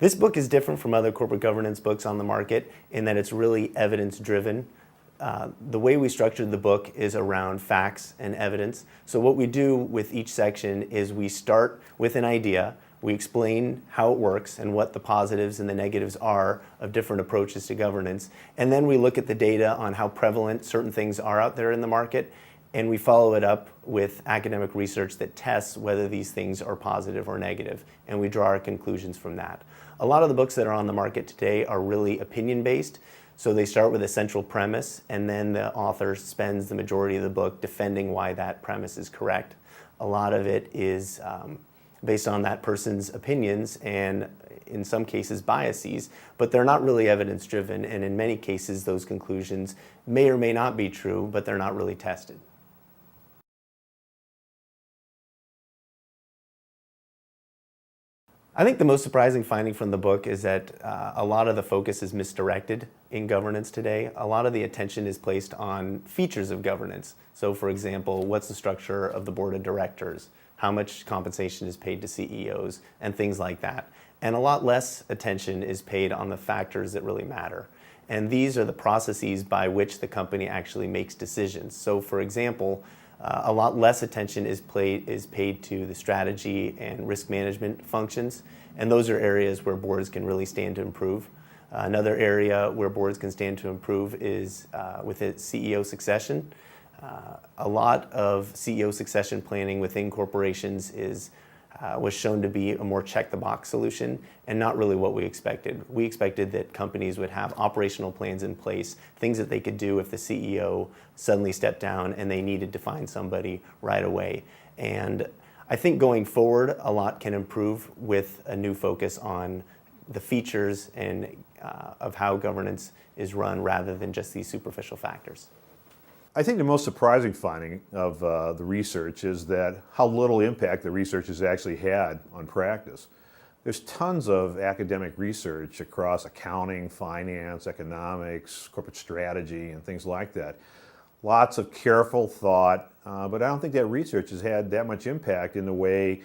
This book is different from other corporate governance books on the market in that it's really evidence-driven. The way we structured the book is around facts and evidence. So what we do with each section is we start with an idea, we explain how it works and what the positives and the negatives are of different approaches to governance, and then we look at the data on how prevalent certain things are out there in the market, and we follow it up with academic research that tests whether these things are positive or negative, and we draw our conclusions from that. A lot of the books that are on the market today are really opinion-based, so they start with a central premise, and then the author spends the majority of the book defending why that premise is correct. A lot of it is based on that person's opinions and in some cases biases, but they're not really evidence-driven, and in many cases those conclusions may or may not be true, but they're not really tested. I think the most surprising finding from the book is that a lot of the focus is misdirected in governance today. A lot of the attention is placed on features of governance. So for example, what's the structure of the board of directors? How much compensation is paid to CEOs and things like that. And a lot less attention is paid on the factors that really matter. And these are the processes by which the company actually makes decisions. So for example, a lot less attention is paid to the strategy and risk management functions, and those are areas where boards can really stand to improve. Another area where boards can stand to improve is with CEO succession. A lot of CEO succession planning within corporations was shown to be a more check-the-box solution and not really what we expected. We expected that companies would have operational plans in place, things that they could do if the CEO suddenly stepped down and they needed to find somebody right away. And I think going forward, a lot can improve with a new focus on the features and of how governance is run rather than just these superficial factors. I think the most surprising finding of the research is that how little impact the research has actually had on practice. There's tons of academic research across accounting, finance, economics, corporate strategy, and things like that. Lots of careful thought, but I don't think that research has had that much impact in the way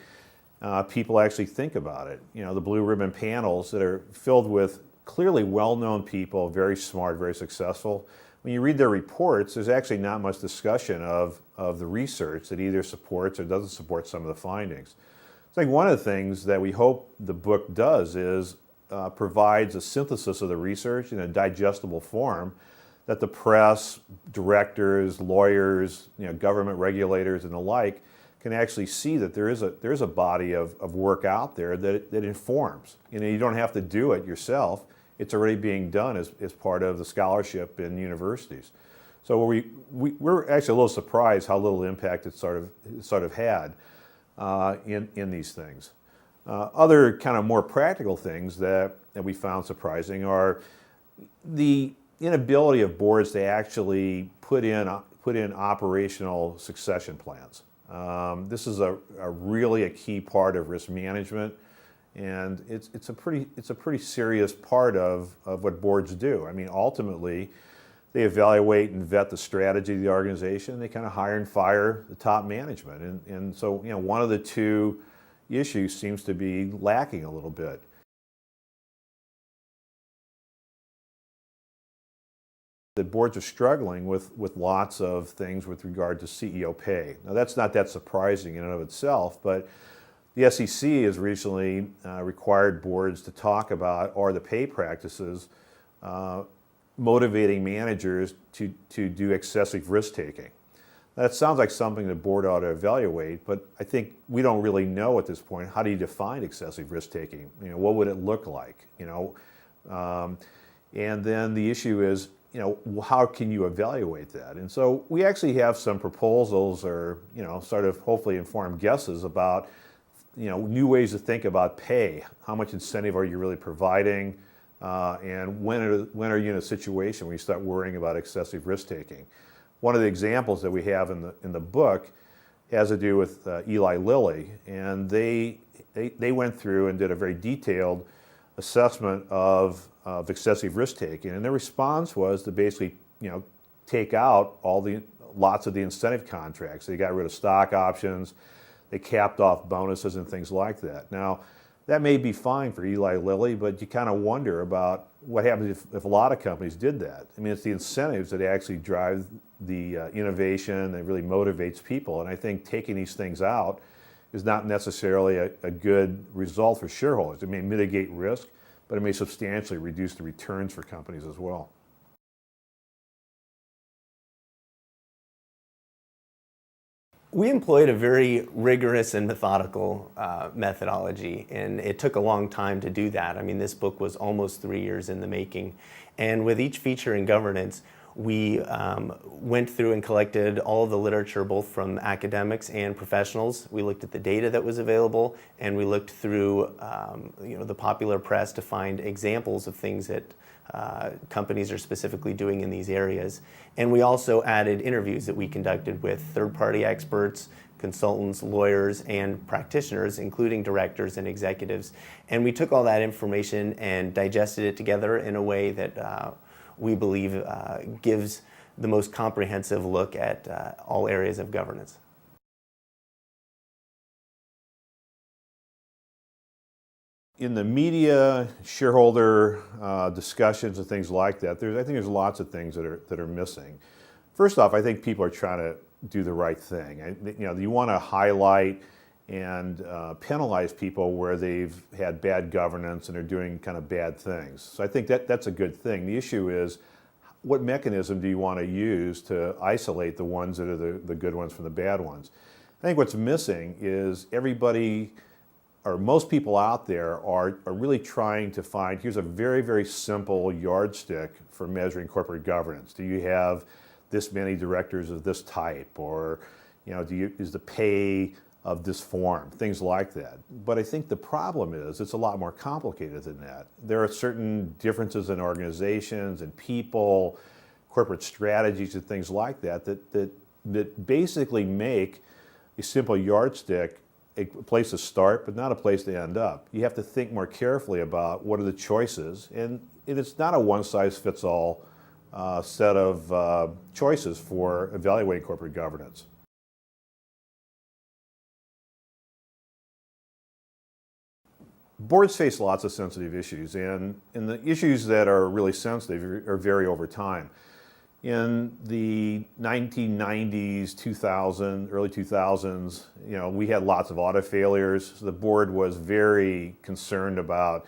people actually think about it. You know, the blue ribbon panels that are filled with clearly well-known people, very smart, very successful. When you read their reports, there's actually not much discussion of the research that either supports or doesn't support some of the findings. So I think one of the things that we hope the book does is provides a synthesis of the research in a digestible form that the press, directors, lawyers, government regulators and the like can actually see that there is a body of work out there that informs. You don't have to do it yourself. It's already being done as part of the scholarship in universities. So we're actually a little surprised how little impact it sort of had in these things. Other kind of more practical things that we found surprising are the inability of boards to actually put in operational succession plans. This is really a key part of risk management. And it's a pretty serious part of what boards do. I mean, ultimately, they evaluate and vet the strategy of the organization. They kind of hire and fire the top management. And so, one of the two issues seems to be lacking a little bit. The boards are struggling with lots of things with regard to CEO pay. Now, that's not that surprising in and of itself, but the SEC has recently required boards to talk about are the pay practices motivating managers to do excessive risk-taking. That sounds like something the board ought to evaluate, but I think we don't really know at this point, how do you define excessive risk-taking? What would it look like? And then the issue is, how can you evaluate that? And so we actually have some proposals or, sort of hopefully informed guesses about new ways to think about pay. How much incentive are you really providing? And when are you in a situation where you start worrying about excessive risk-taking? One of the examples that we have in the book has to do with Eli Lilly, and they went through and did a very detailed assessment of excessive risk-taking, and their response was to basically take out lots of the incentive contracts. They got rid of stock options. They capped off bonuses and things like that. Now, That may be fine for Eli Lilly, but you kind of wonder about what happens if a lot of companies did that. I mean, it's the incentives that actually drive the innovation that really motivates people. And I think taking these things out is not necessarily a good result for shareholders. It may mitigate risk, but it may substantially reduce the returns for companies as well. We employed a very rigorous and methodical methodology, and it took a long time to do that. I mean, this book was almost 3 years in the making. And with each feature in governance, we went through and collected all of the literature, both from academics and professionals. We looked at the data that was available, and we looked through the popular press to find examples of things that companies are specifically doing in these areas. And we also added interviews that we conducted with third-party experts, consultants, lawyers, and practitioners, including directors and executives. And we took all that information and digested it together in a way that we believe gives the most comprehensive look at all areas of governance. In the media, shareholder discussions and things like that, I think there's lots of things that are missing. First off, I think people are trying to do the right thing. You want to highlight and penalize people where they've had bad governance and are doing kind of bad things. So I think that's a good thing. The issue is, what mechanism do you want to use to isolate the ones that are the good ones from the bad ones? I think what's missing is everybody, or most people out there are really trying to find, here's a very, very simple yardstick for measuring corporate governance. Do you have this many directors of this type? Or is the pay of this form? Things like that. But I think the problem is it's a lot more complicated than that. There are certain differences in organizations and people, corporate strategies and things like that that basically make a simple yardstick a place to start, but not a place to end up. You have to think more carefully about what are the choices, and it's not a one-size-fits-all set of choices for evaluating corporate governance. Boards face lots of sensitive issues, and the issues that are really sensitive are vary over time. In the 1990s, 2000, early 2000s, we had lots of audit failures. So the board was very concerned about,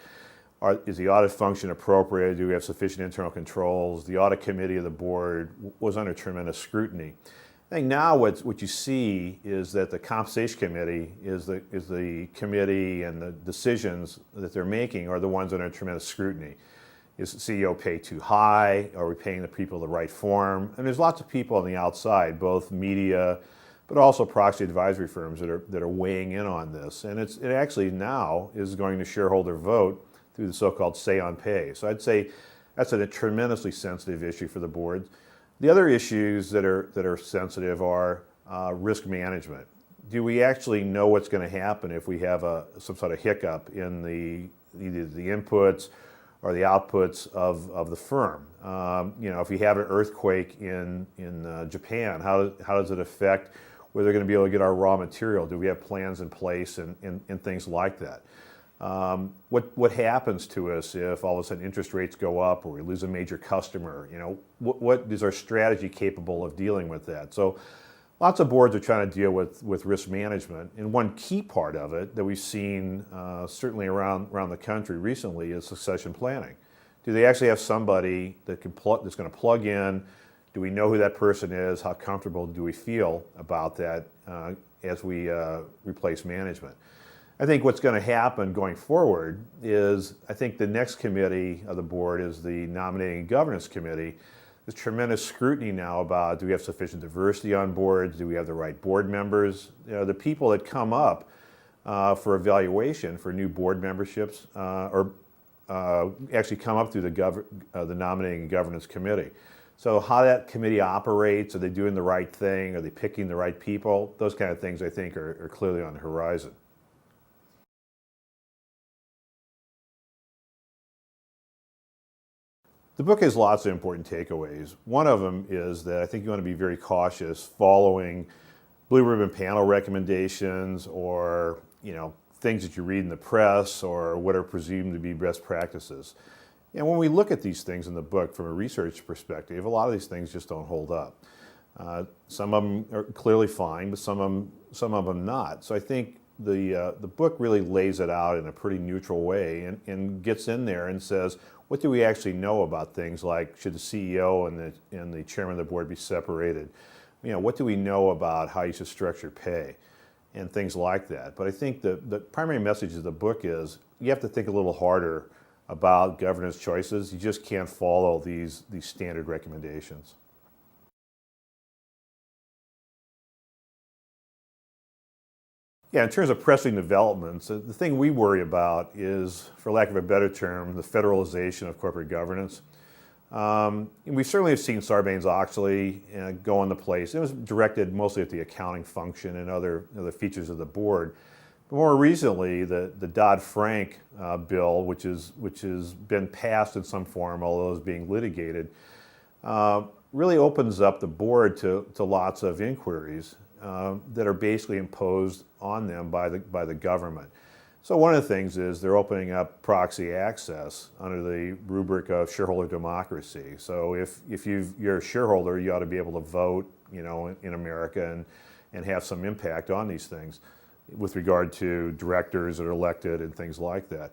is the audit function appropriate? Do we have sufficient internal controls? The audit committee of the board was under tremendous scrutiny. I think now what you see is that the compensation committee is the committee, and the decisions that they're making are the ones under tremendous scrutiny. Is the CEO paid too high? Are we paying the people the right form? And there's lots of people on the outside, both media, but also proxy advisory firms that are weighing in on this. And it actually now is going to shareholder vote through the so-called say on pay. So I'd say that's a tremendously sensitive issue for the board. The other issues that are sensitive are risk management. Do we actually know what's going to happen if we have some sort of hiccup in either the inputs or the outputs of the firm? If you have an earthquake in Japan, how does it affect whether they're going to be able to get our raw material? Do we have plans in place and things like that? What happens to us if all of a sudden interest rates go up or we lose a major customer? What is our strategy capable of dealing with that? So lots of boards are trying to deal with risk management, and one key part of it that we've seen certainly around the country recently is succession planning. Do they actually have somebody that's going to plug in? Do we know who that person is? How comfortable do we feel about that as we replace management? I think what's going to happen going forward is, I think the next committee of the board is the Nominating and Governance Committee. There's tremendous scrutiny now about, do we have sufficient diversity on boards? Do we have the right board members? The people that come up for evaluation for new board memberships or actually come up through the Nominating and Governance Committee. So how that committee operates, are they doing the right thing? Are they picking the right people? Those kind of things I think are clearly on the horizon. The book has lots of important takeaways. One of them is that I think you want to be very cautious following blue ribbon panel recommendations or things that you read in the press or what are presumed to be best practices. And when we look at these things in the book from a research perspective, a lot of these things just don't hold up. Some of them are clearly fine, but some of them not. So I think the book really lays it out in a pretty neutral way and gets in there and says, what do we actually know about things like should the CEO and the chairman of the board be separated? What do we know about how you should structure pay and things like that? But I think the primary message of the book is you have to think a little harder about governance choices. You just can't follow these standard recommendations. Yeah, in terms of pressing developments, the thing we worry about is, for lack of a better term, the federalization of corporate governance. We certainly have seen Sarbanes-Oxley go into place. It was directed mostly at the accounting function and other features of the board. But more recently, the Dodd-Frank bill, which has been passed in some form, although is being litigated, really opens up the board to lots of inquiries that are basically imposed on them by the government. So one of the things is they're opening up proxy access under the rubric of shareholder democracy. So if you're a shareholder, you ought to be able to vote, in America and have some impact on these things with regard to directors that are elected and things like that.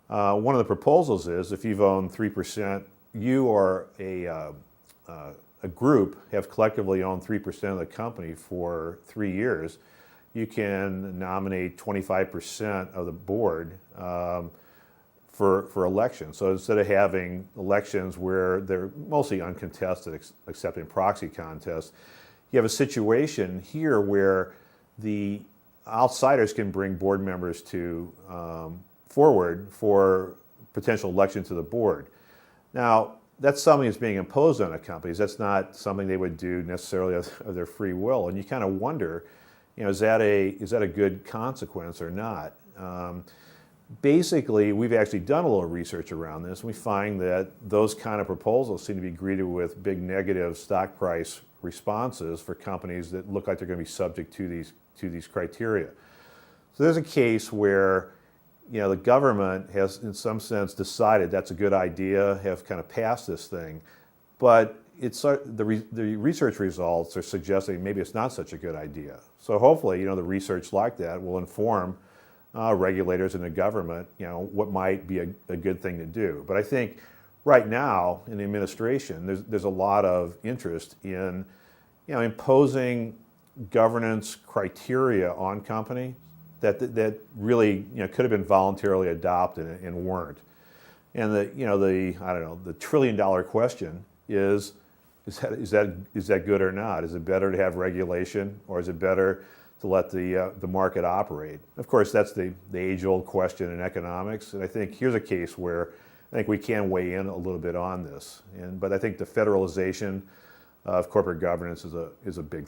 One of the proposals is if you've owned 3%, you or a group have collectively owned 3% of the company for 3 years, you can nominate 25% of the board for election. So instead of having elections where they're mostly uncontested, except in proxy contests, you have a situation here where the outsiders can bring board members forward for potential election to the board. Now, that's something that's being imposed on the companies. That's not something they would do necessarily of their free will. And you kind of wonder, is that a good consequence or not? Basically, we've actually done a little research around this. We find that those kind of proposals seem to be greeted with big negative stock price responses for companies that look like they're going to be subject to these criteria. So there's a case where the government has, in some sense, decided that's a good idea, have kind of passed this thing, but the research results are suggesting maybe it's not such a good idea. So hopefully, the research like that will inform regulators in the government, what might be a good thing to do. But I think right now in the administration, there's a lot of interest in, imposing governance criteria on companies that really could have been voluntarily adopted and weren't. And the $1 trillion question is that good or not? Is it better to have regulation, or is it better to let the market operate? Of course, that's the age-old question in economics. And I think here's a case where I think we can weigh in a little bit on this. But I think the federalization of corporate governance is a big